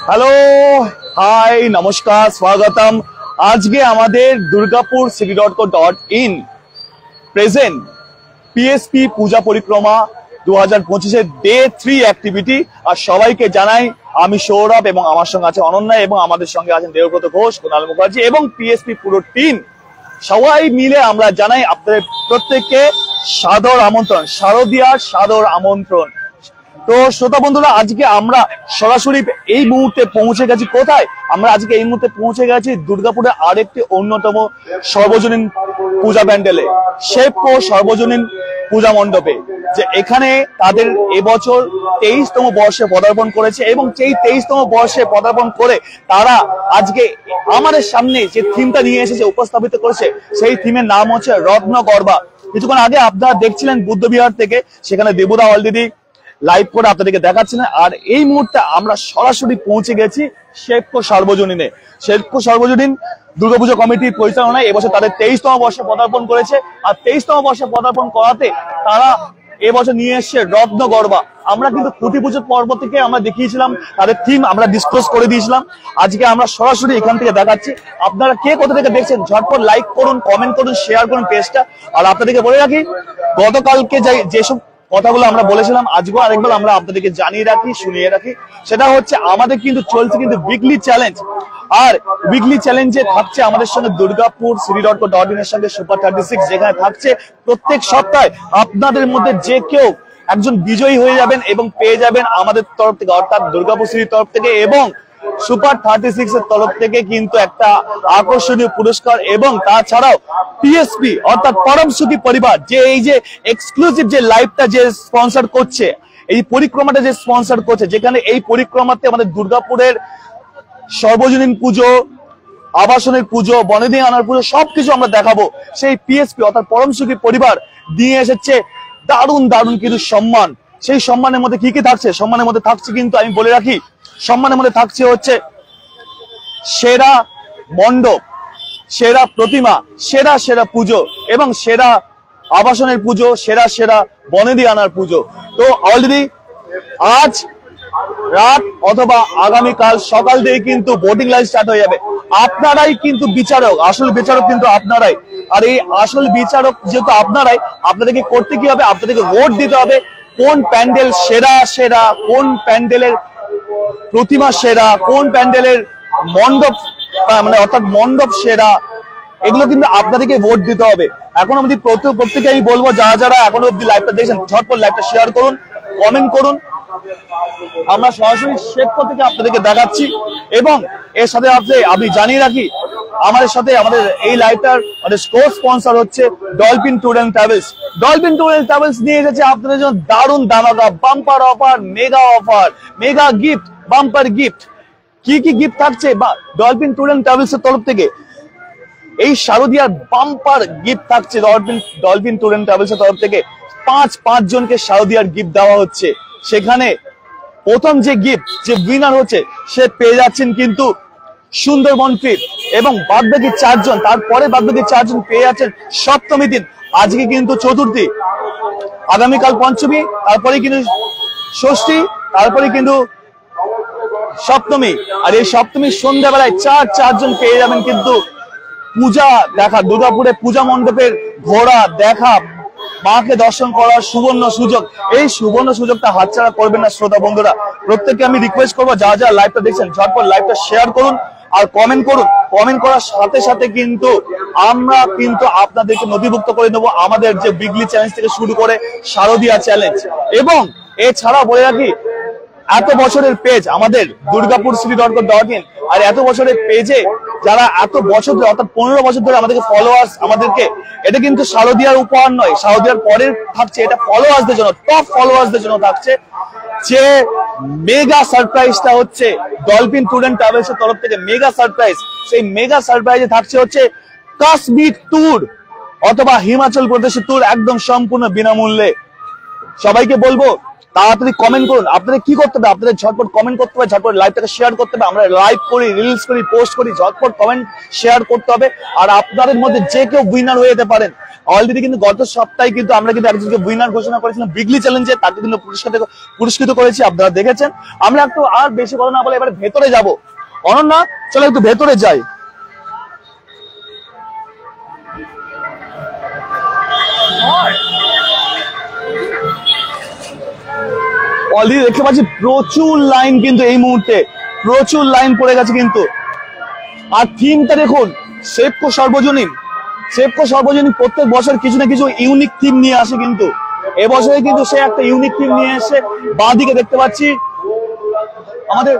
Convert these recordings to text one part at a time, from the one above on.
Hello, high, নমস্কার, স্বাগতম। আজকে আমাদের Durgapur city.co.in present PSP Puja পরিক্রমা 2025-এর ডে 3 অ্যাক্টিভিটি। আর সবাইকে জানাই আমি সৌরভ এবং আমার সঙ্গে আছে অনন্যা এবং আমাদের সঙ্গে আছেন দেবব্রত ঘোষ, কুণাল মুখার্জি এবং পিএসপি পুরো টিম। সবাই মিলে আমরা জানাই আপনাদের প্রত্যেককে সাদর আমন্ত্রণ, শারদীয়ার সাদর আমন্ত্রণ। তো শ্রোতা বন্ধুরা, আজকে আমরা সরাসরি এই মুহূর্তে পৌঁছে গেছি কোথায়? আমরা আজকে এই মুহূর্তে পৌঁছে গেছি দুর্গাপুরের আরেকটি অন্যতম সর্বজনীন পূজা প্যান্ডেলে, শেপকো সর্বজনীন পূজা মণ্ডপে। যে এখানে তাদের এবছর 23তম বর্ষে পদার্পণ করেছে এবং সেই 23তম বর্ষে পদার্পণ করে তারা আজকে আমাদের সামনে যে থিমটা নিয়ে এসেছে, উপস্থাপিত করেছে, সেই থিমের নাম হচ্ছে রত্ন গর্বা। কিছুক্ষণ আগে আপনারা দেখছিলেন বুদ্ধবিহার থেকে, সেখানে দেবুদা অলরেডি লাইভ করে আপনাদেরকে দেখাচ্ছিলেন। আর এই মুহূর্তে আমরা সরাসরি পৌঁছে গেছি শেপকো সর্বজনীনে। শেপকো সর্বজনীন দুর্গাপুজো কমিটির পরিচালনায় এবছর তাদের 23তম বর্ষে পদার্পণ করেছে। আর 23তম বর্ষে পদার্পণ করাতে তারা এবছর নিয়ে এসছে রত্ন গর্বা। আমরা কিন্তু খুঁটি পুজোর পর্ব থেকে আমরা দেখিয়েছিলাম তাদের থিম, আমরা ডিসক্লোজ করে দিয়েছিলাম। আজকে আমরা সরাসরি এখান থেকে দেখাচ্ছি। আপনারা কে কোথা থেকে দেখছেন ঝটপট লাইক করুন, কমেন্ট করুন, শেয়ার করুন পেজটা। আর আপনাদেরকে বলে রাখি, গতকালকে যেসব কথাগুলো আমরা বলেছিলাম আজকেও আরেকবার আমরা আপনাদেরকে জানিয়ে রাখি, শুনিয়ে রাখি। সেটা হচ্ছে আমাদের কিন্তু চলছে কিন্তু উইকলি চ্যালেঞ্জ। আর উইকলি চ্যালেঞ্জে থাকছে আমাদের সঙ্গে দুর্গাপুর city.co.in এর সঙ্গে সুপার 36, যেখানে থাকছে প্রত্যেক সপ্তাহে আপনাদের মধ্যে যে কেউ একজন বিজয়ী হয়ে যাবেন এবং পেয়ে যাবেন আমাদের তরফ থেকে, অর্থাৎ দুর্গাপুর সিটির তরফ থেকে এবং সুপার 36 এর তরফ থেকে কিন্তু একটা আকর্ষণীয় পুরস্কার। এবং তাছাড়াও পিএসপি অর্থাৎ পরম সুখী পরিবার যে এই যে এক্সক্লুসিভ যে লাইভটা যে স্পন্সর করছে, এই পরিক্রমাটা যে স্পন্সর করছে, যেখানে এই পরিক্রমাতে আমাদের দুর্গাপুরের সর্বজনীন পুজো, আবাসনের পুজো, বনেদি আনার পুজো সবকিছু আমরা দেখাবো। সেই পিএসপি অর্থাৎ পরম সুখী পরিবার দিয়ে এসেছে দারুণ দারুণ কিছু সম্মান। সেই সম্মানের মধ্যে কি কি থাকছে? সম্মানের মধ্যে থাকছে কিন্তু আমি বলে রাখি, সম্মানের মধ্যে থাকছে হচ্ছে সেরা মণ্ডপ, সেরা প্রতিমা, সেরা সেরা পুজো এবং সেরা আবাসনের পুজো, সেরা সেরা বনেদি আনার পুজো। তো অলরেডি আজ রাত অথবা আগামীকাল সকাল থেকে কিন্তু ভোটিং লাইন স্টার্ট হয়ে যাবে। আপনারাই কিন্তু বিচারক, আসল বিচারক কিন্তু আপনারাই। আর এই আসল বিচারক যেহেতু আপনারাই, আপনাদেরকে করতে কি হবে? আপনাদেরকে ভোট দিতে হবে কোন প্যান্ডেল সেরা সেরা, কোন প্যান্ডেলের প্রতিমা সেরা, কোন প্যান্ডেলের মণ্ডপ মানে অর্থাৎ মণ্ডপ সেরা, এগুলো কিন্তু আপনাদেরকে ভোট দিতে হবে। এখন অবধি প্রত্যেকে আমি বলবো, যারা যারা এখনো অব্দি লাইভটা দেখছেন ঝটপট লাইভটা শেয়ার করুন, কমেন্ট করুন। আমরা সরাসরি শেপকো থেকে আপনাদেরকে দেখাচ্ছি এবং এর সাথে আমি জানিয়ে রাখি আমাদের সাথে আমাদের এই লাইভটার স্কোর স্পন্সর হচ্ছে Dolphin tour and travels. Dolphin tour and travels নিয়ে এসেছে আপনাদের জন্য দারুণ দামাকা bumper offer, mega gift, bumper gift. কি কি গিফট থাকছে বা ডলফিন ট্যুর এন্ড ট্রাভেলস এর তরফ থেকে? এই শারদীয়ার বাম্পার গিফট থাকছে ডলফিন ট্যুর এন্ড ট্রাভেলস এর তরফ থেকে। পাঁচ জনকে শারদীয়ার গিফট দেওয়া হচ্ছে। সেখানে প্রথম যে গিফট, যে উইনার হচ্ছে, সে পেয়ে যাচ্ছেন কিন্তু সুন্দরবন ট্রিপ এবং বাদবাকি 4 জন, তারপরে বাদবাকি 4 জন পেয়ে যাচ্ছেন সপ্তমী দিন। আজকে কিন্তু চতুর্থী, আগামীকাল পঞ্চমী, তারপরে কিন্তু ষষ্ঠী, তারপরে কিন্তু সপ্তমী। আর এই সপ্তমীর সন্ধ্যাবেলায় 4 জন পেয়ে যাবেন কিন্তু পূজা দেখা, দুর্গাপুরে পূজা মণ্ডপের ঘোরা দেখা, মাকে দর্শন করার সুবর্ণ সুযোগ। এই সুবর্ণ সুযোগটা হাতছাড়া করবেন না শ্রোতা বন্ধুরা। প্রত্যেককে আমি রিকোয়েস্ট করবো, যারা যারা লাইভটা দেখছেন ঝটপট লাইভটা শেয়ার করুন আর কমেন্ট করুন। কমেন্ট করার সাথে সাথে কিন্তু আমরা কিন্তু আপনাদেরকে নথিভুক্ত করে নেবো আমাদের যে উইকলি চ্যালেঞ্জ থেকে শুরু করে শারদীয়া চ্যালেঞ্জ। এবং এছাড়া বলে রাখি, এত বছরের পেজ আমাদের দুর্গাপুর city.co.in, আর এত বছরের পেজে যারা এত বছর ধরে অর্থাৎ 15 বছর ধরে আমাদেরকে ফলোয়ার্স, আমাদেরকে এটা কিন্তু শারদীয়ার উপহার নয়, শারদীয়ার পরের থাকছে এটা ফলোয়ার্সদের জন্য, টপ ফলোয়ার্সদের জন্য থাকছে যে মেগা সারপ্রাইজটা হচ্ছে ডলফিন ট্যুর এন্ড ট্রাভেলস এর তরফ থেকে মেগা সারপ্রাইজ। সেই মেগা সারপ্রাইজে থাকছে হচ্ছে কাশ্মীর ট্যুর অথবা হিমাচল প্রদেশের ট্যুর, একদম সম্পূর্ণ বিনামূল্যে। সবাইকে বলবো তাড়াতাড়ি কমেন্ট করুন। আপনাদের কি করতে হবে, আপনাদের ঝটপট কমেন্ট করতে হবে, ঝটপট লাইভটাকে শেয়ার করতে হবে। আমরা লাইভ করি, রিলস করি, পোস্ট করি, ঝটপট কমেন্ট শেয়ার করতে হবে। আর আপনাদের মধ্যে যে কেউ উইনার হয়ে যেতে পারেন। অলরেডি কিন্তু গত সপ্তাহে কিন্তু আমরা কিন্তু একজনকে উইনার ঘোষণা করেছিলাম বিগলি চ্যালেঞ্জে, তাকে কিন্তু পুরস্কৃত করেছি, আপনারা দেখেছেন। আমরা একটু আর বেশি কথা না বলে এবার ভেতরে যাব। অনন্যা, চলো একটু ভেতরে যাই। অলরেডি দেখতে পাচ্ছি প্রচুর লাইন, কিন্তু এই মুহূর্তে প্রচুর লাইন পড়ে গেছে কিন্তু। আর থিমটা দেখুন, সেফকো সর্বজনীন। সেফকো সর্বজনীন প্রত্যেক বছর কিছু না কিছু ইউনিক থিম নিয়ে আসে, কিন্তু এবছরে কিন্তু সে একটা ইউনিক থিম নিয়ে এসে বাঁদিকে দেখতে পাচ্ছি আমাদের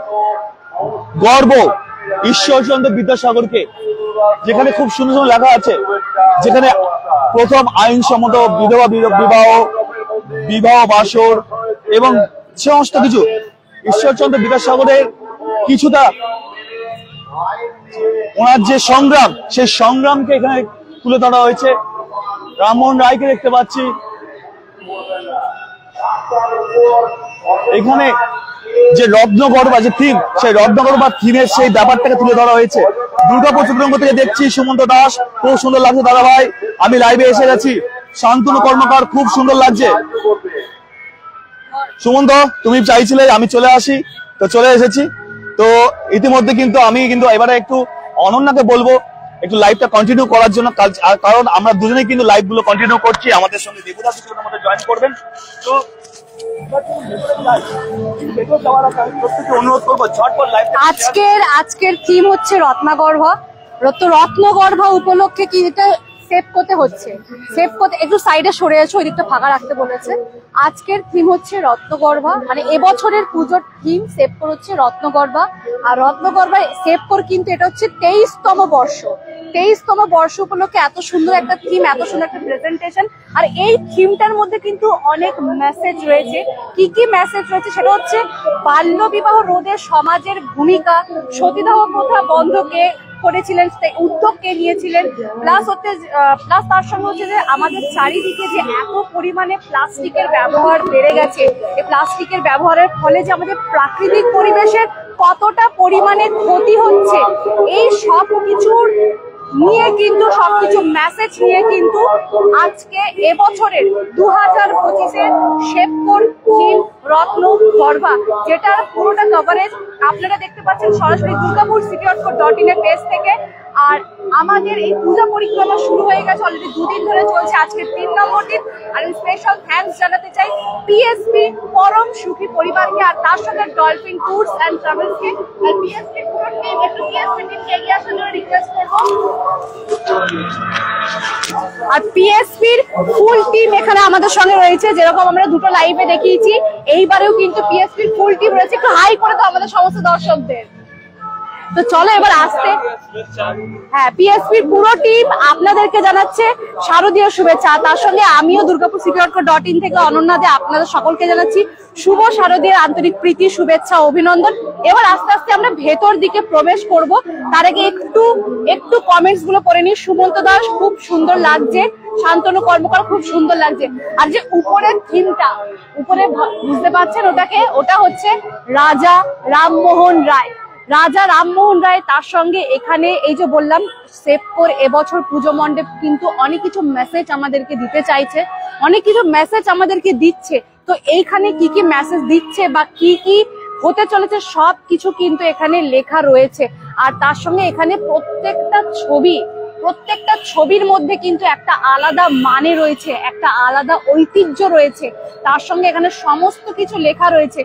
গর্ব ঈশ্বরচন্দ্র বিদ্যাসাগরকে, যেখানে খুব সুন্দর সুন্দর লেখা আছে, যেখানে প্রথম আইনসম্মত বিবাহ বাসর এবং সমস্ত কিছু ঈশ্বরচন্দ্র বিদ্যাসাগরের কিছুটা ওনার যে সংগ্রাম, সেই সংগ্রামকে এখানে তুলে ধরা হয়েছে। রামমোহন রায়কে দেখতে পাচ্ছি এখানে, যে রত্নগর্ভা যে থিম, সেই রত্নগর্ভা থিমের সেই ব্যাপারটাকে তুলে ধরা হয়েছে। দুর্গাপুর চতুরঙ্গ থেকে দেখছি সুমন্ত দাস, খুব সুন্দর লাগছে দাদা ভাই। আমি লাইভে এসে গেছি, শান্তনু কর্মকার, খুব সুন্দর লাগছে। সুমন্ত, তুমি চাইছিলে আমি চলে আসি, তো চলে এসেছি। তো ইতিমধ্যে কিন্তু আমি কিন্তু এবারে একটু অনন্যাকে বলবো একটু লাইভটা কন্টিনিউ করার জন্য, কারণ আমরা দুজনেই কিন্তু লাইভ গুলো কন্টিনিউ করছি। আমাদের সঙ্গে দেবুদা কিছুক্ষণের মধ্যে জয়েন করবেন। তো অনুরোধ করবো ঝটপট লাইভ। আজকের থিম হচ্ছে রত্নগর্ভা। রত্নগর্ভা উপলক্ষে কি এটা সেভ করতে হচ্ছে, সেভ করতে একটু সাইডে সরে এসো, ওই দিকটা ফাঁকা রাখতে বলেছে। আজকের থিম হচ্ছে রত্নগর্ভা, মানে এবছরের পুজোর থিম সেভ কর হচ্ছে রত্নগর্ভা। আর রত্নগর্ভা সেভ কর কিন্তু এটা হচ্ছে 23তম বর্ষ। 23তম বর্ষ উপলক্ষে এত সুন্দর একটা থিম, এত সুন্দর একটা প্রেজেন্টেশন। আর এই থিমটার মধ্যে কিন্তু অনেক মেসেজ রয়েছে। কি কি মেসেজ রয়েছে সেটা হচ্ছে বাল্য বিবাহ রোধে সমাজের ভূমিকা, সতীদাহ প্রথা বন্ধকে করেছিলেন, উদ্যোগ কে নিয়েছিলেন, প্লাস তার সঙ্গে হচ্ছে যে আমাদের চারিদিকে যে এত পরিমাণে প্লাস্টিকের ব্যবহার বেড়ে গেছে, এই প্লাস্টিকের ব্যবহারের ফলে যে আমাদের প্রাকৃতিক পরিবেশের কতটা পরিমাণে ক্ষতি হচ্ছে, এই সব কিছুর নিয়ে কিন্তু সবকিছু মেসেজ নিয়ে কিন্তু আজকে এবছরের 2025-এর সেভকোর থিম রত্নগর্ভা, যেটার পুরোটা কভারেজ আপনারা দেখতে পাচ্ছেন সরাসরি দুর্গাপুর city.co.in এর পেজ থেকে। আর আমাদের এই পূজা পরিক্রমা শুরু হয়ে গেছে, অলরেডি 2 দিন ধরে চলছে, আজকে 3 নম্বর দিন। আর আমি স্পেশাল থ্যাঙ্কস জানাতে চাই পিএসপি পরম সুখী পরিবারকে, আর তার সাথে ডলফিন ট্যুরস এন্ড ট্রাভেলসকে। আর পিএসপি পুরো টিম, একটু পিএসপি টিমকে এগিয়ে আসার জন্য রিকোয়েস্ট করব। আর পিএসপির ফুল টিম এখানে আমাদের সঙ্গে রয়েছে, যেরকম আমরা দুটো লাইভে দেখিয়েছি, এইবারেও কিন্তু পিএসপির ফুল টিম রয়েছে। একটু হাই করে তো আমাদের সমস্ত দর্শকদের। তো চলো এবার আসতে, হ্যাঁ, পিএসপির পুরো টিম আপনাদেরকে জানাচ্ছে শারদীয় শুভেচ্ছা। তার সঙ্গে আমিও দুর্গাপুর city.co.in থেকে অনন্যা দে আপনাদের সকলকে জানাচ্ছি শুভ শারদীয় আন্তরিক প্রীতি, শুভেচ্ছা, অভিনন্দন। এবার আস্তে আস্তে আমরা ভেতর দিকে প্রবেশ করব, তার আগে একটু কমেন্টস গুলো পড়ে নিই। সুমন্ত দাস, খুব সুন্দর লাগছে। শান্তনু কর্মকার, খুব সুন্দর লাগছে। আর যে উপরের থিমটা, উপরে বুঝতে পারছেন ওটা হচ্ছে রাজা রামমোহন রায়। রাজা রামমোহন রায়, তার সঙ্গে এখানে এই যে বললাম সেভকোর এবছর পুজো মণ্ডপ কিন্তু অনেক কিছু মেসেজ আমাদেরকে দিতে চাইছে, অনেক কিছু মেসেজ আমাদেরকে দিচ্ছে। তো এইখানে কি কি মেসেজ দিচ্ছে বা কি কি হতে চলেছে সব কিছু কিন্তু এখানে লেখা রয়েছে। আর তার সঙ্গে এখানে প্রত্যেকটা ছবির মধ্যে কিন্তু একটা আলাদা মানে রয়েছে, একটা আলাদা ঐতিহ্য রয়েছে। তার সঙ্গে এখানে সমস্ত কিছু লেখা রয়েছে।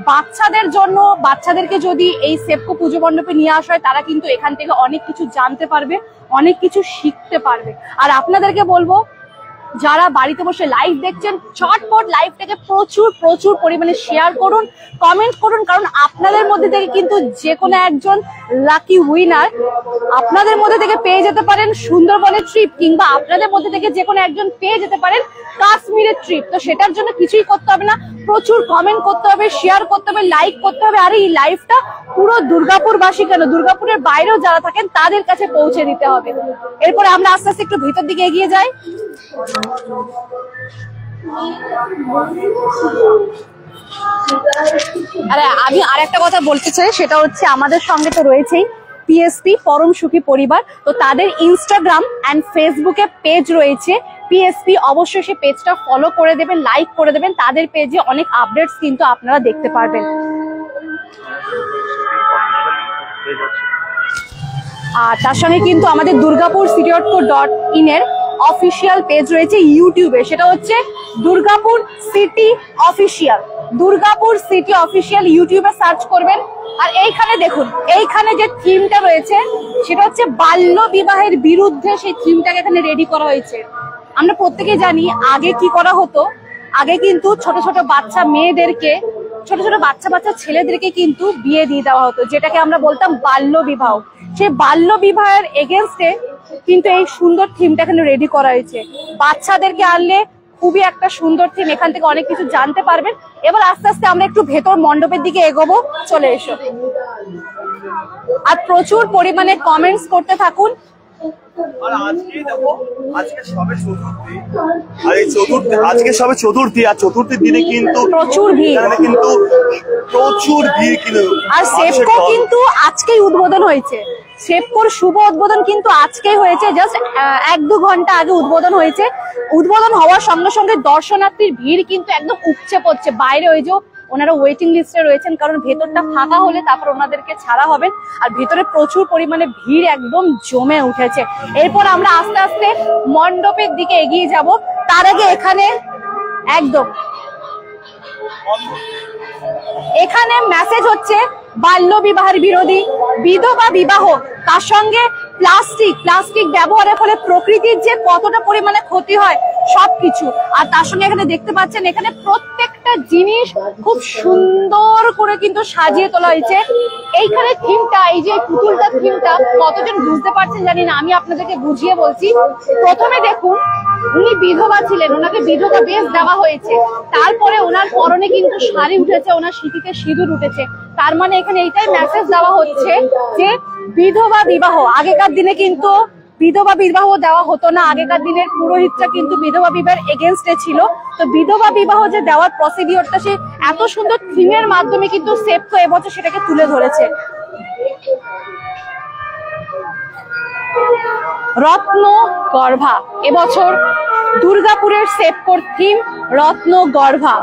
বাচ্চাদের জন্য, বাচ্চাদেরকে যদি এই সেভকো পুজো মণ্ডপে নিয়ে আসা হয়, তারা কিন্তু এখান থেকে অনেক কিছু জানতে পারবে, অনেক কিছু শিখতে পারবে। আর আপনাদেরকে বলবো, যারা বাড়িতে বসে লাইভ দেখছেন, ঝটপট লাইভটাকে প্রচুর পরিমাণে শেয়ার করুন, কমেন্ট করুন, কারণ আপনাদের মধ্যে থেকে কিন্তু যে কোনো একজন লাকি উইনার আপনাদের মধ্যে থেকে পেয়ে যেতে পারেন সুন্দরবনের ট্রিপ, কিংবা আপনাদের মধ্যে থেকে যে কোনো একজন পেয়ে যেতে পারেন কাশ্মীরের ট্রিপ। তো সেটার জন্য কিছুই করতে হবে না, প্রচুর কমেন্ট করতে হবে, শেয়ার করতে হবে, লাইক করতে হবে। আর এই লাইভটা পুরো দুর্গাপুরবাসী কেন, দুর্গাপুরের বাইরেও যারা থাকেন তাদের কাছে পৌঁছে দিতে হবে। এরপরে আমরা আস্তে আস্তে একটু ভিতর দিকে এগিয়ে যাই। আরে আমি আর একটা কথা বলতে চাই, সেটা হচ্ছে আমাদের সঙ্গে তো রয়েছেই পিএসপি পরম সুখী পরিবার। তো তাদের ইনস্টাগ্রাম অ্যান্ড ফেসবুকে পেজ রয়েছে পিএসপি, অবশ্যই সেই পেজটা ফলো করে দেবেন, লাইক করে দেবেন। তাদের পেজে অনেক আপডেটস কিন্তু আপনারা দেখতে পারবেন। আর তার সঙ্গে কিন্তু আমাদের দুর্গাপুর city.co.in এর অফিসিয়াল পেজ রয়েছে ইউটিউবে, সেটা হচ্ছে Durgapur city official. Durgapur city official ইউটিউবে সার্চ করবেন। আর এইখানে দেখুন, এইখানে যে থিমটা রয়েছে সেটা হচ্ছে বাল্য বিবাহের বিরুদ্ধে, সেই থিমটাকে এখানে রেডি করা হয়েছে। আমরা প্রত্যেকেই জানি আগে কি করা হতো, আগে কিন্তু ছোট ছোট বাচ্চা মেয়েদেরকে, ছোট ছোট বাচ্চা ছেলেদেরকে কিন্তু বিয়ে দিয়ে দেওয়া হতো, যেটাকে আমরা বলতাম বাল্য বিবাহ। সেই বাল্য বিবাহের এগেনস্টে কিন্তু এই সুন্দর থিমটা এখানে রেডি করা হয়েছে। বাচ্চাদেরকে আনলে খুবই একটা সুন্দর থিম, এখান থেকে অনেক কিছু জানতে পারবেন। এবার আস্তে আস্তে আমরা একটু ভেতর মণ্ডপের দিকে এগোবো, চলে এসো। আর প্রচুর পরিমাণে কমেন্টস করতে থাকুন। আজকে সবে চতুর্থী, আর চতুর্থীর দিনে কিন্তু প্রচুর ভিড়, প্রচুর ভিড় কিন্তু। আর সেপকো কিন্তু আজকেই উদ্বোধন হয়েছে, সেপকোর শুভ উদ্বোধন কিন্তু আজকেই হয়েছে, জাস্ট 1-2 ঘন্টা আগে উদ্বোধন হয়েছে। উদ্বোধন হওয়ার সঙ্গে সঙ্গে দর্শনার্থীর ভিড় কিন্তু একদম উপচে পড়ছে। বাইরে ওই যে ওনারা ওয়েটিং লিস্টে রয়েছেন, কারণ ভেতরটা ফাঁকা হলে তারপর ওনাদেরকে ছাড়া হবে। আর ভেতরে প্রচুর পরিমাণে ভিড় একদম জমে উঠেছে। এরপর আমরা আস্তে আস্তে মণ্ডপের দিকে এগিয়ে যাব। তার আগে এখানে একদম এখানে মেসেজ হচ্ছে বাল্য বিবাহের বিরোধী, বিধবা বিবাহ, তার সঙ্গে প্লাস্টিক ব্যবহারের ফলে প্রকৃতির যে কতটা পরিমাণে ক্ষতি হয় সবকিছু। আর তার সঙ্গে এখানে দেখতে পাচ্ছেন, এখানে প্রত্যেকটা জিনিস খুব সুন্দর করে কিন্তু সাজিয়ে তোলা হয়েছে। এইখানে থিমটা, এই যে পুতুলটা থিমটা কতজন বুঝতে পারছেন জানি না, আমি আপনাদেরকে বুঝিয়ে বলছি। প্রথমে দেখুন, উনি বিধবা ছিলেন, ওনাকে বিধবা বেশ দেওয়া হয়েছে। তারপরে ওনার পরনে কিন্তু শাড়ি উঠেছে, ওনার সিঁথিতে সিঁদুর উঠেছে। তার মানে এখানে এইটাই মেসেজ দেওয়া হচ্ছে যে বিধবা বিবাহ, আগেকার দিনে কিন্তু বিধবা বিবাহ দেওয়া হতো না। আগেকার দিনের পুরোহিতরা কিন্তু বিধবা বিবাহের এগেনস্টে ছিল। তো বিধবা বিবাহ যে দেওয়ার প্রসিডিওরটা, সে এত সুন্দর থিমের মাধ্যমে কিন্তু সেপকো এবছর সেটাকে তুলে ধরেছে। রত্ন গর্ভা, এবছর দুর্গাপুরের সেপকোর থিম রত্ন গর্ভা।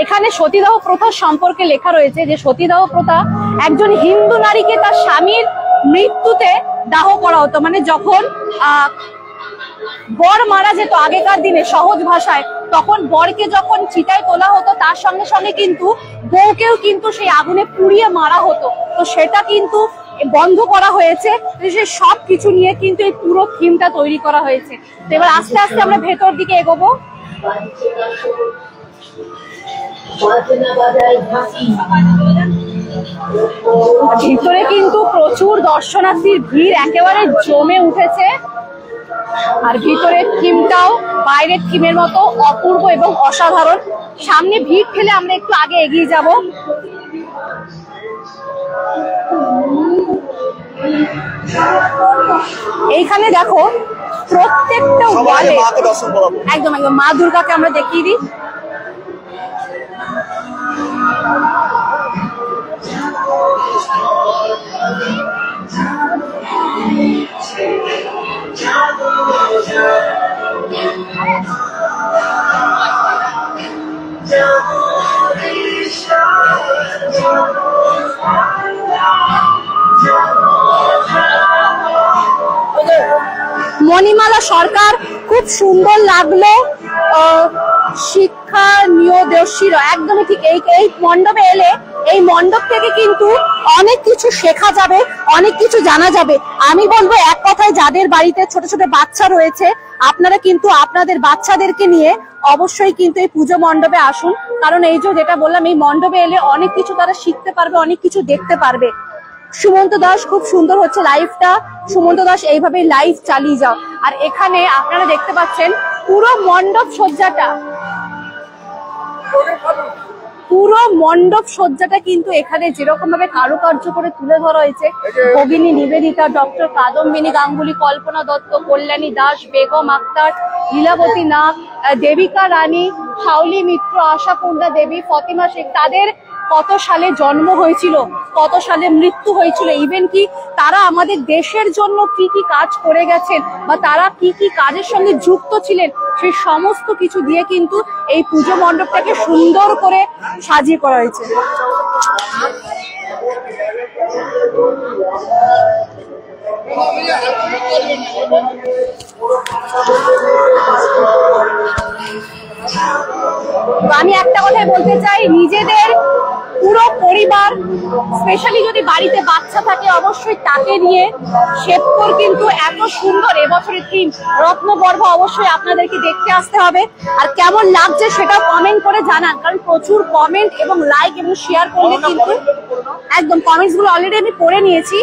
এখানে সতীদাহ প্রথা সম্পর্কে লেখা রয়েছে যে সতীদাহ প্রথা একজন হিন্দু নারীকে তার স্বামীর মৃত্যুতে দাহ করা হতো। মানে যখন বর মারা যেত আগেকার দিনে, সহজ ভাষায়, তখন বরকে যখন চিতায় তোলা হতো তার সঙ্গে সঙ্গে কিন্তু বউকেও কিন্তু সেই আগুনে পুড়িয়ে মারা হতো। তো সেটা কিন্তু বন্ধ করা হয়েছে। সে সব কিছু নিয়ে কিন্তু এই পুরো থিমটা তৈরি করা হয়েছে। তো এবার আস্তে আস্তে আমরা ভেতর দিকে এগোবো। ভিতরে কিন্তু প্রচুর দর্শনার্থীর ভিড় একেবারে জমে উঠেছে। আর ভিতরের থিমটাও বাইরের থিমের মতো অপূর্ব এবং অসাধারণ। সামনে ভিড় ঠেলে আমরা একটু আগে এগিয়ে যাব। এইখানে দেখো প্রত্যেকটা ওয়ালে একদম মা দুর্গাকে আমরা দেখিয়ে দিই। মণিমালা সরকার, খুব সুন্দর লাগলো। শিক্ষা নিয়োদর্শী, একদমই ঠিক। এই মণ্ডপে এলে এই মণ্ডপ থেকে কিন্তু অনেক কিছু শেখা যাবে, অনেক কিছু জানা যাবে। আমি বলবো এক কথায়, যাদের বাড়িতে ছোট ছোট বাচ্চা রয়েছে, আপনারা কিন্তু আপনাদের বাচ্চাদেরকে নিয়ে অবশ্যই কিন্তু এই পুজো মণ্ডপে আসুন। কারণ এই যে যেটা বললাম, এই মণ্ডপে এলে অনেক কিছু তারা শিখতে পারবে, অনেক কিছু দেখতে পারবে। সুমন্ত দাস, খুব সুন্দর হচ্ছে লাইভটা। সুমন্ত দাস, এইভাবেই লাইভ চালিয়ে যাও। আর এখানে আপনারা দেখতে পাচ্ছেন পুরো মণ্ডপ সজ্জাটা পুরো মণ্ডপ সজ্জাটা কিন্তু এখানে যেরকম ভাবে কারুকার্য করে তুলে ধরা হয়েছে, ভগিনী নিবেদিতা, ডক্টর কাদম্বিনী গাঙ্গুলি, কল্পনা দত্ত, কল্যাণী দাস, বেগম আক্তার, লীলাবতী নাগ, দেবিকা রানী, শাওলি মিত্র, আশাপূর্ণা দেবী, ফতিমা শেখ, তাদের কত সালে জন্ম হয়েছিল, কত সালে মৃত্যু হয়েছিল, ইভেন কি তারা আমাদের দেশের জন্য কি কি কাজ করে গেছেন বা তারা কি কি কাজের সঙ্গে যুক্ত ছিলেন, সেই সমস্ত কিছু দিয়ে কিন্তু এই পুজো মণ্ডপটাকে সুন্দর করে সাজিয়ে করা হয়েছে। আমি একটা কথাই বলতে চাই, নিজেদের পুরো পরিবার, স্পেশালি যদি বাড়িতে বাচ্চা থাকে অবশ্যই তাকে নিয়ে শেপকোর কিন্তু এত সুন্দর এবছরের থিম রত্নগর্ভ, অবশ্যই আপনাদেরকে দেখতে আসতে হবে। আর কেমন লাগছে সেটা কমেন্ট করে জানান, কারণ প্রচুর কমেন্ট এবং লাইক এবং শেয়ার করলে কিন্তু একদম কমেন্টস গুলো অলরেডি আমি পড়ে নিয়েছি।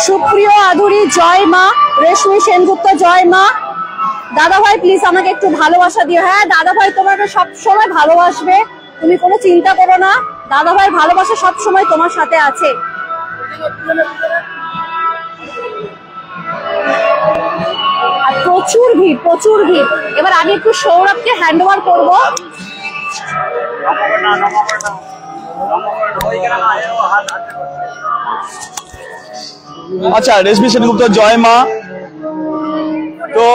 সুপ্রিয় আধুরী জয় মা, রেশমি সেনগুপ্ত জয় মা। দাদা ভাই প্লিজ আমাকে একটু ভালোবাসা দিও। হ্যাঁ দাদা ভাই তোমাকে সব সময় ভালোবাসবে, তুমি কোনো চিন্তা করো না, দাদা ভাই ভালোবাসা সব সময় তোমার সাথে আছে। আর প্রচুর ভিড়, প্রচুর ভিড়। এবার আমি একটু সৌরভকে হ্যান্ড ওভার করবো। আচ্ছা, রেশমি সেনগুপ্ত জয় মা। তো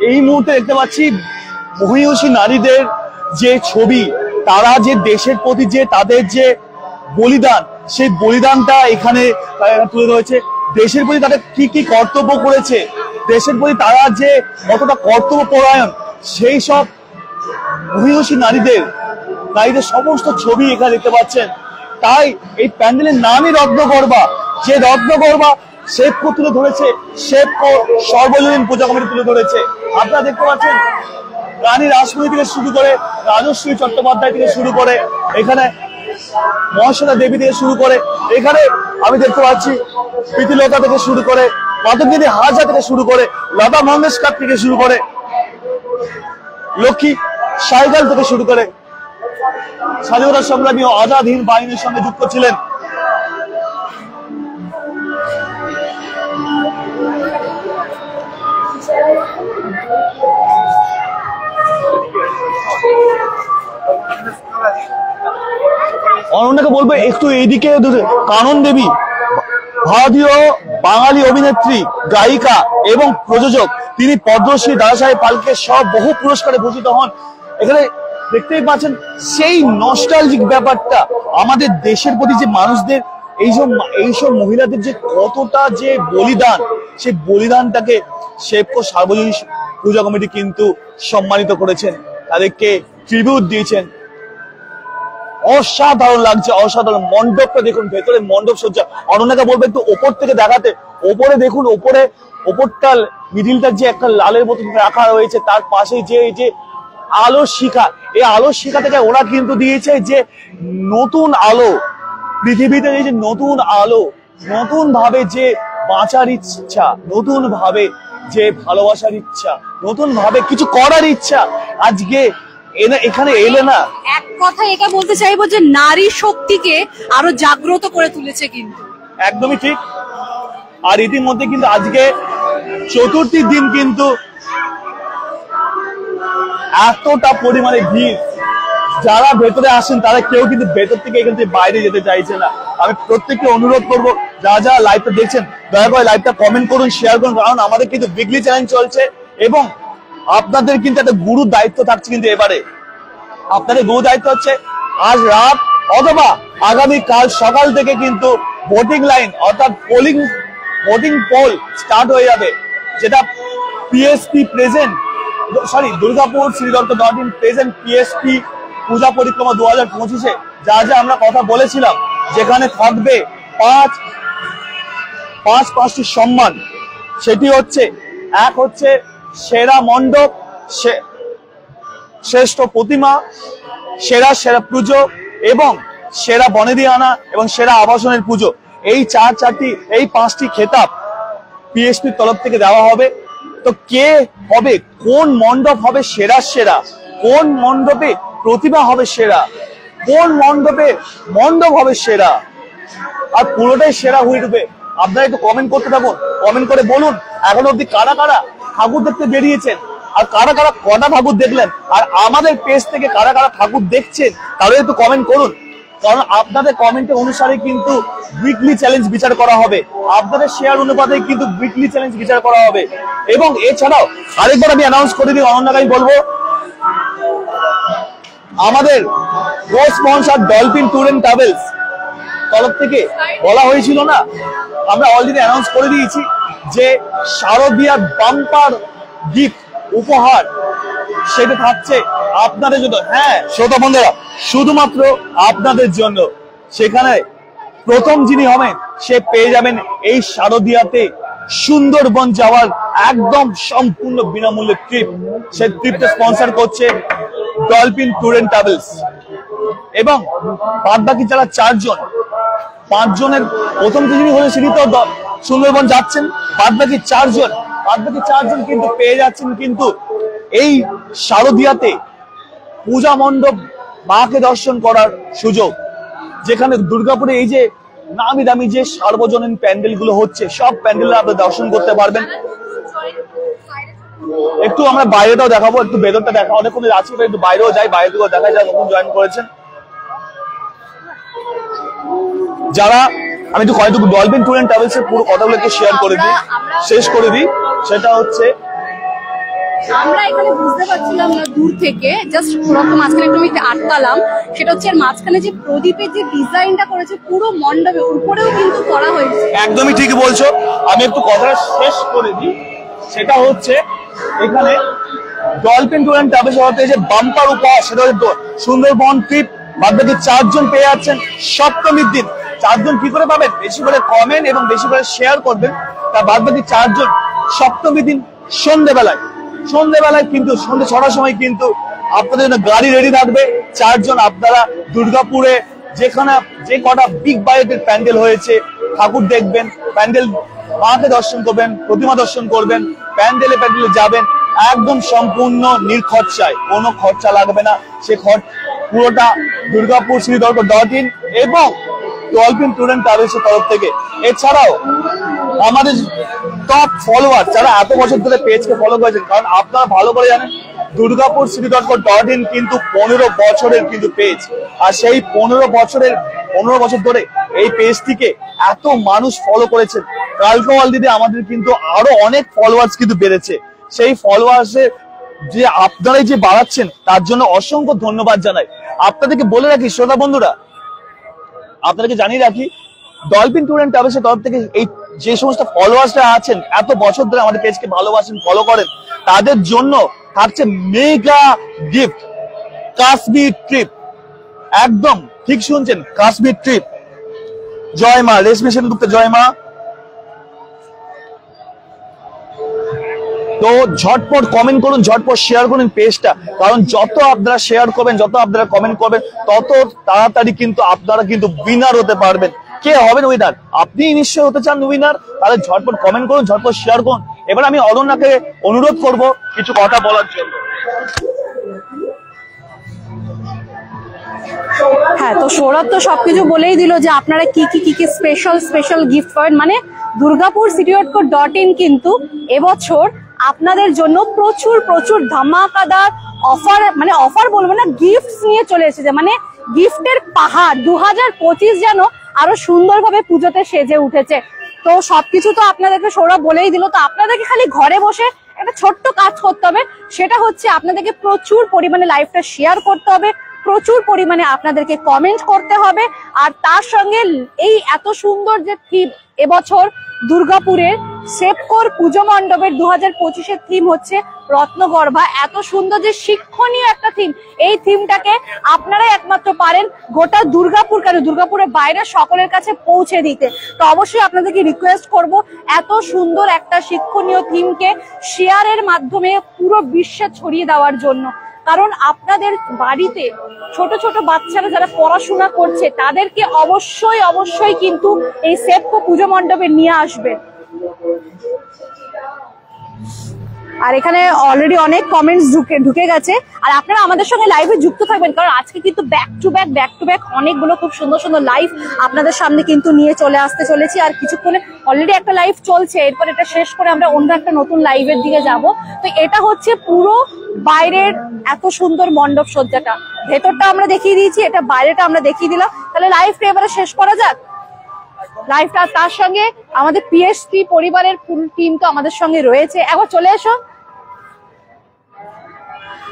এই মুহূর্তে দেখতে পাচ্ছি মহিষী নারীদের যে ছবি, তারা যে দেশের প্রতি যে তাদের যে বলিদান, সেই বলিদানটা এখানে তুলে ধরেছে। দেশের প্রতি তাদের কি কি কর্তব্য করেছে, দেশের প্রতি তারা যে কতটা কর্তব্য পরায়ণ, সেই সব মহিষী নারীদের সমস্ত ছবি এখানে দেখতে পাচ্ছেন। তাই এই প্যান্ডেলের নামই রত্নগর্ভা। যে রত্নগর্ভা শেপকো তুলে ধরেছে, শেপকো সর্বজনীন পূজা কমিটি তুলে ধরেছে। আপনারা দেখতে পাচ্ছেন রানী রাসমণি থেকে শুরু করে, রাজশ্রী চট্টোপাধ্যায় থেকে শুরু করে, এখানে মহাশ্বেতা দেবী থেকে শুরু করে, এখানে আমি দেখতে পাচ্ছি প্রীতিলতা থেকে শুরু করে, মাধবী হাজরা থেকে শুরু করে, লতা মঙ্গেশকর থেকে শুরু করে, লক্ষ্মী সাইগাল থেকে শুরু করে স্বাধীনতা সংগ্রামী ও আজাদ হিন্দ বাহিনীর সঙ্গে যুক্ত ছিলেন। অনন্যাকে বলবো একটু এইদিকে। কানন দেবী ভারতীয় বাঙালি অভিনেত্রী, গায়িকা এবং প্রযোজক। তিনি পদ্মশ্রী, দাদাসাহেব ফালকে সব বহু পুরস্কারে ভূষিত হন। এখানে দেখতেই পাচ্ছেন সেই নস্টালজিক ব্যাপারটা, আমাদের দেশের প্রতি যে মানুষদের এইসব মহিলাদের যে কতটা যে বলিদান, সেই বলিদানটাকে শেপকো সার্বজনীন পূজা কমিটি কিন্তু সম্মানিত করেছেন, তাদেরকে ট্রিবিউট দিয়েছেন। অসাধারণ লাগছে, অসাধারণ। মণ্ডপটা দেখুন, ভেতরে মণ্ডপ সজ্জা। অনন্যাকে বলবো একটু ওপর থেকে দেখাতে। ওপরে দেখুন, ওপরটা মিডিলটা যে একটা লালের মতো রাখা রয়েছে, তার পাশে যে এই যে আলোর শিখা, এই আলোর শিখা থেকে ওরা কিন্তু দিয়েছে যে নতুন আলো পৃথিবীতে, এই যে নতুন আলো, নতুন ভাবে যে বাঁচার ইচ্ছা, নতুন ভাবে যে ভালোবাসার ইচ্ছা, নতুন ভাবে কিছু করার ইচ্ছা। আজকে এখানে এলে না, এক কথা এটা বলতে চাইবো যে নারী শক্তিকে আরো জাগ্রত করে তুলেছে কিন্তু। একদমই ঠিক। আর ইতিমধ্যে কিন্তু আজকে চতুর্থীর দিন কিন্তু এতটা পরিমাণে ভিড়, যারা ভেতরে আসেন তারা কেউ কিন্তু ভেতর থেকে এখান থেকে বাইরে যেতে চাইছে না। আমি প্রত্যেককে অনুরোধ করবো, যারা লাইভটা দেখছেন দয়া করে লাইভটা কমেন্ট করুন, শেয়ার করুন, কারণ আমাদের কিন্তু উইকলি চ্যালেঞ্জ চলছে এবং আপনাদের কিন্তু একটা গুরুর দায়িত্ব থাকছে। কিন্তু এবারে আপনাদের গুরু দায়িত্ব হচ্ছে আজ রাত অথবা আগামী কাল সকাল থেকে কিন্তু ভোটিং লাইন অর্থাৎ ভোটিং পোল স্টার্ট হয়ে যাবে, যেটা পিএসপি প্রেজেন্ট দুর্গাপুর শ্রীদত্ত.in প্রেজেন্ট পিএসপি পূজা পরিক্রমা 2025-এ যা যা আমরা কথা বলেছিলাম, যেখানে থাকবে পাঁচটি সম্মান। সেটি হচ্ছে, এক হচ্ছে সেরা মণ্ডপ, শ্রেষ্ঠ প্রতিমা, সেরা পুজো এবং সেরা বনেদি আনা এবং সেরা আবাসনের পুজো। এই 5টি খেতাব পিএসপির তরফ থেকে দেওয়া হবে। তো কে হবে, কোন মণ্ডপ হবে সেরা, কোন মণ্ডপে প্রতিভা হবে সেরা, কোন মণ্ডপে মণ্ডপ হবে সেরা, আর পুরোটাই সেরা হয়ে উঠবে। আপনারা একটু কমেন্ট করতে থাকুন, কমেন্ট করে বলুন এখন অব্দি কারা কারা ঠাকুর দেখতে বেরিয়েছেন, আর কারা কারা কটা ঠাকুর দেখলেন, আর আমাদের পেজ থেকে কারা কারা ঠাকুর দেখছেন তাহলে একটু কমেন্ট করুন। কারণ আপনাদের কমেন্টের অনুসারে কিন্তু উইকলি চ্যালেঞ্জ বিচার করা হবে, আপনাদের শেয়ার অনুপাতে কিন্তু উইকলি চ্যালেঞ্জ বিচার করা হবে। এবং এছাড়াও আরেকবার আমি অ্যানাউন্স করে দিই, অনন্যাকে আমি বলবো, আমাদের co sponsor Dolphin tour and travels তরফ থেকে বলা হয়েছিল না, আমরা অলরেডি অ্যানাউন্স করে দিয়েছি যে শারদীয়ার বাম্পার গিফট উপহার সেটা থাকছে আপনাদের জন্য। হ্যাঁ শ্রোতা বন্ধুরা, শুধুমাত্র আপনাদের জন্য। সেখানে প্রথম যিনি হবেন সে পেয়ে যাবেন এই শারদীয়াতে সুন্দরবন যাওয়ার একদম সম্পূর্ণ বিনামূল্যে ট্রিপ। সেই ট্রিপটা স্পন্সর করছে ডলফিন ট্যুর এন্ড ট্রাভেলস। এবং বাদ বাকি যারা 4 জন, 5 জনের প্রথম যিনি হলেন তিনি তো সুন্দরবন যাচ্ছেন, বাদ বাকি 4 জন কিন্তু পেয়ে যাচ্ছেন কিন্তু এই শারদীয়াতে পূজা মণ্ডপ মাকে দর্শন করার সুযোগ। যেখানে দুর্গাপুরে এই যে নামি দামি যে সার্বজনীন প্যান্ডেল গুলো হচ্ছে, সব প্যান্ডেল আপনি দর্শন করতে পারবেন। একটু আমরা বাইরেটাও দেখাবো, একটু ভেতরটা দেখা, অনেকক্ষণ আছি, একটু বাইরেও যাই, বাইরে থেকেও দেখা যায় কখন জয়েন করেছেন যারা। আমি একটু কয়েকটুকু ডলফিন ট্যুর এন্ড ট্রাভেলস এর পুরো কথাগুলো একটু শেয়ার করে দিই, শেষ করে দিই। সেটা হচ্ছে আমরা এখানে বুঝতে পারছিলাম না দূর থেকে, জাস্ট পুরো মাঝখানে একটু আমি আটকালাম। সেটা হচ্ছে এর মাঝখানে যে প্রদীপের যে ডিজাইনটা করেছে পুরো মণ্ডপে উপরেও কিন্তু করা হয়েছে। একদমই ঠিক বলছো। আমি একটু কথাটা শেষ করে দিই। সেটা হচ্ছে এখানে ডলফিন ট্যুর এন্ড ট্রাভেলস হতে যে বাম্পার উপহার, সেটা হচ্ছে সুন্দরবন ট্রিপ। বাদ বাকি 4 জন পেয়ে যাচ্ছেন সপ্তমীর দিন। 4 জন কি করে পাবেন? বেশি করে কমেন্ট এবং বেশি করে শেয়ার করবেন। তার বাদ বাকি 4 জন সপ্তমীর দিন সন্ধ্যেবেলায় কিন্তু সন্ধ্যে 6টার সময় কিন্তু আপনাদের জন্য গাড়ি রেডি থাকবে। 4 জন আপনারা দুর্গাপুরে যেখানে যে কটা বিগ বাজেটের প্যান্ডেল হয়েছে ঠাকুর দেখবেন, প্যান্ডেল মাকে দর্শন করবেন, প্রতিমা দর্শন করবেন, প্যান্ডেলে যাবেন একদম সম্পূর্ণ নির্খরচায়, কোনো খরচা লাগবে না। সে পুরোটা দুর্গাপুর শ্রীদর্গ.in এবং ডলফিন ট্যুর এন্ড ট্রাভেলস এর তরফ থেকে। এছাড়াও আমাদের টপ ফলোয়ার যারা এত বছর ধরে পেজকে ফলো করেছেন, কারণ আপনারা ভালো করে জানেন দুর্গাপুর শ্রীদর্গ.in কিন্তু 15 বছরের কিন্তু পেজ। আর সেই 15 বছর ধরে এই পেজটিকে এত মানুষ ফলো করেছেন। কালকে অলরেডি আমাদের কিন্তু আরো অনেক ফলোয়ার্স কিন্তু বেড়েছে। সেই ফলোয়ার্সের যে আপনারাই যে বাড়াচ্ছেন তার জন্য অসংখ্য ধন্যবাদ জানাই। আপনাদেরকে বলে রাখি শ্রোতা বন্ধুরা, আপনাদেরকে জানিয়ে রাখি ডলফিন ট্যুর এন্ড ট্রাভেলস এর তরফ থেকে এই যে সমস্ত ফলোয়ার্সরা আছেন এত বছর ধরে আমাদের পেজকে ভালোবাসেন, ফলো করেন, তাদের জন্য থাকছে মেগা গিফট, কাশ্মীর ট্রিপ। একদম ঠিক শুনছেন, কাশ্মীর ট্রিপ। জয় মা, রেশমি সেনগুপ্ত জয় মা। তো ঝটপট কমেন্ট করুন, ঝটপট শেয়ার করুন পেজটা, কারণ যত আপনারা শেয়ার করবেন, যত আপনারা কমেন্ট করবেন, তত তাড়াতাড়ি কিন্তু আপনারা কিন্তু উইনার হতে পারবেন। কে হবেন উইনার? আপনি নিশ্চয়ই হতে চান উইনার, তাহলে ঝটপট কমেন্ট করুন, ঝটপট শেয়ার করুন। এবার আমি অনন্যাকে অনুরোধ করব কিছু কথা বলার জন্য। হ্যাঁ, তো সৌরভ তো সবকিছু বলেই দিল যে আপনারা কি স্পেশাল গিফট পাবেন। মানে দুর্গাপুর city.co.in কিন্তু এবছর আপনাদের জন্য প্রচুর ধামাকাদার অফার, মানে অফার বলবো না, গিফটস নিয়ে চলে এসেছে। মানে গিফটের পাহাড় 2025 যেন আরো সুন্দরভাবে পুজোতে সেজে উঠেছে। তো সবকিছু তো আপনাদেরকে সৌরভ বলেই দিল। তো আপনাদেরকে খালি ঘরে বসে একটা ছোট্ট কাজ করতে হবে, সেটা হচ্ছে আপনাদেরকে প্রচুর পরিমাণে লাইভটা শেয়ার করতে হবে, প্রচুর পরিমাণে আপনাদেরকে কমেন্ট করতে হবে। আর তার সঙ্গে এই এত সুন্দর যে থিম এবছর দুর্গাপুরের সেপকোর পুজো মণ্ডপের 2025-এর থিম হচ্ছে রত্নগর্ভা। এত সুন্দর যে শিক্ষণীয় একটা থিম, এই থিমটাকে আপনারাই একমাত্র পারেন গোটা দুর্গাপুর, কেন দুর্গাপুরের বাইরে সকলের কাছে পৌঁছে দিতে। তো অবশ্যই আপনাদেরকে রিকোয়েস্ট করব এত সুন্দর একটা শিক্ষণীয় থিমকে শেয়ারের মাধ্যমে পুরো বিশ্বে ছড়িয়ে দেওয়ার জন্য। কারণ আপনাদের বাড়িতে ছোট ছোট বাচ্চারা যারা পড়াশোনা করছে তাদেরকে অবশ্যই কিন্তু এই সেপকো পুজো মণ্ডপে নিয়ে আসবে। আর এখানে অলরেডি অনেক কমেন্টস ঢুকে গেছে। আর আপনারা আমাদের সঙ্গে লাইভে যুক্ত থাকবেন, কারণ আজকে কিন্তু ব্যাক টু ব্যাক অনেকগুলো খুব সুন্দর সুন্দর লাইভ আপনাদের সামনে কিন্তু নিয়ে আসতে চলেছি। আর কিছুক্ষণে অলরেডি একটা লাইভ চলছে, এরপর এটা শেষ করে আমরা অন্য একটা নতুন লাইভের দিকে যাব। তো এটা হচ্ছে পুরো বাইরের এত সুন্দর মণ্ডপ সজ্জাটা, ভেতরটা আমরা দেখিয়ে দিয়েছি, এটা বাইরেটা আমরা দেখিয়ে দিলাম। তাহলে লাইভটা এবারে শেষ করা যাক লাইভটা। তার সঙ্গে আমাদের পিএসপি পরিবারের ফুল টিম তো আমাদের সঙ্গে রয়েছে, একবার চলে এসো।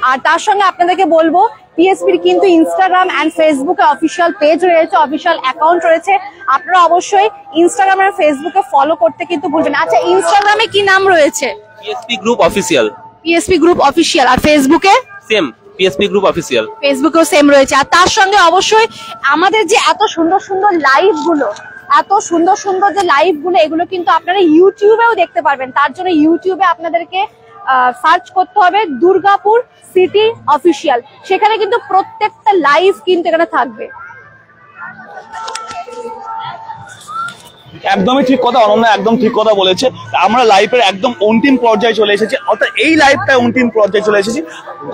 আর তার সঙ্গে আপনাদেরকে বলবো পিএসপির কিন্তু ইনস্টাগ্রাম এন্ড ফেসবুকে অফিসিয়াল পেজ রয়েছে, অফিসিয়াল অ্যাকাউন্ট রয়েছে। আপনারা অবশ্যই ইনস্টাগ্রাম আর ফেসবুকে ফলো করতে কিন্তু ভুলবেন না। আচ্ছা, ইনস্টাগ্রামে কি নাম রয়েছে? PSP group official. PSP group official. আর ফেসবুকে সেম পিএসপি গ্রুপ অফিসিয়াল। ফেসবুকেও সেম রয়েছে। আর তার সঙ্গে অবশ্যই আমাদের যে এত সুন্দর সুন্দর লাইভ গুলো, যে লাইভ গুলো, এগুলো কিন্তু আপনারা ইউটিউবেও দেখতে পারবেন। তার জন্য ইউটিউবে আপনাদেরকে সার্চ করতে হবে দুর্গাপুর সিটি অফিসিয়াল, সেখানে কিন্তু প্রত্যেকটা লাইভ কিন্তু এখানে থাকবে। একদমই ঠিক কথা অনন্যা, একদম ঠিক কথা বলেছে। আমরা লাইভের একদম অন্তিম পর্যায়ে চলে এসেছি, অর্থাৎ এই লাইভটা অন্তিম পর্যায়ে চলে এসেছি।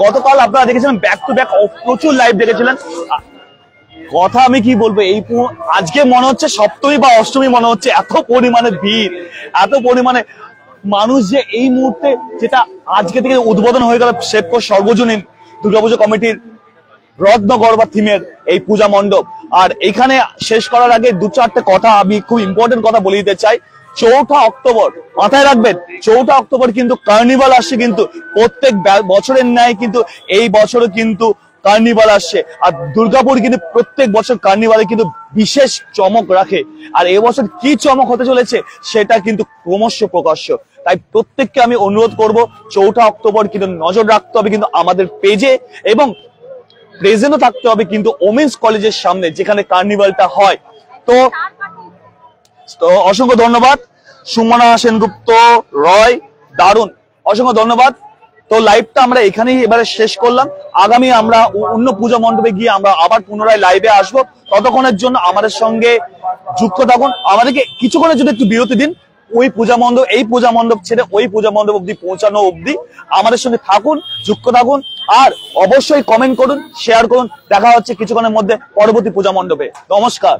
গতকাল আপনারা দেখেছিলেন ব্যাক টু ব্যাক প্রচুর লাইভ দেখেছিলেন। কথা আমি কি বলবো, এই আজকে মনে হচ্ছে সপ্তমী বা অষ্টমী মনে হচ্ছে, এত পরিমাণে ভিড়, এত পরিমাণে মানুষ যে এই মুহূর্তে, যেটা আজকে থেকে উদ্বোধন হয়ে গেল শেপকো সর্বজনীন দুর্গাপুজো কমিটির রত্নগর বা থিমের এই পূজা মণ্ডপ। আর এখানে শেষ করার আগে দু চারটে কথা আমি খুব ইম্পর্টেন্ট কথা বলে দিতে চাই। 4ঠা অক্টোবর মাথায় রাখবেন, 4ঠা অক্টোবর কিন্তু কার্নিভাল আসছে, কিন্তু প্রত্যেক বছরের ন্যায় কিন্তু এই বছরও কিন্তু কার্নিভাল আসছে। আর দুর্গাপুর কিন্তু প্রত্যেক বছর কার্নিভালে কিন্তু বিশেষ চমক রাখে। আর এবছর কি চমক হতে চলেছে সেটা কিন্তু ক্রমশ প্রকাশ্য। তাই প্রত্যেককে আমি অনুরোধ করব, 4ঠা অক্টোবর কিন্তু নজর রাখতে হবে কিন্তু আমাদের পেজে, এবং প্রেজেন্টও থাকতে হবে কিন্তু ওমেন্স কলেজের সামনে যেখানে কার্নিভালটা হয়। তো অসংখ্য ধন্যবাদ সুমনা সেনগুপ্ত রয়, দারুণ, অসংখ্য ধন্যবাদ। তো লাইভটা আমরা এখানেই এবারে শেষ করলাম। আগামী আমরা অন্য পূজা মণ্ডপে গিয়ে আমরা আবার পুনরায় লাইভে আসবো। ততক্ষণের জন্য আমাদের সঙ্গে যুক্ত থাকুন। আমাদেরকে কিছুক্ষণের জন্য একটু বিরতি দিন, ওই পূজা মণ্ডপ, এই পূজা মণ্ডপ ছেড়ে ওই পূজা মণ্ডপ অব্দি পৌঁছানো অব্দি আমাদের সঙ্গে থাকুন, যুক্ত থাকুন। আর অবশ্যই কমেন্ট করুন, শেয়ার করুন। দেখা হচ্ছে কিছুক্ষণের মধ্যে পরবর্তী পূজা মণ্ডপে। নমস্কার।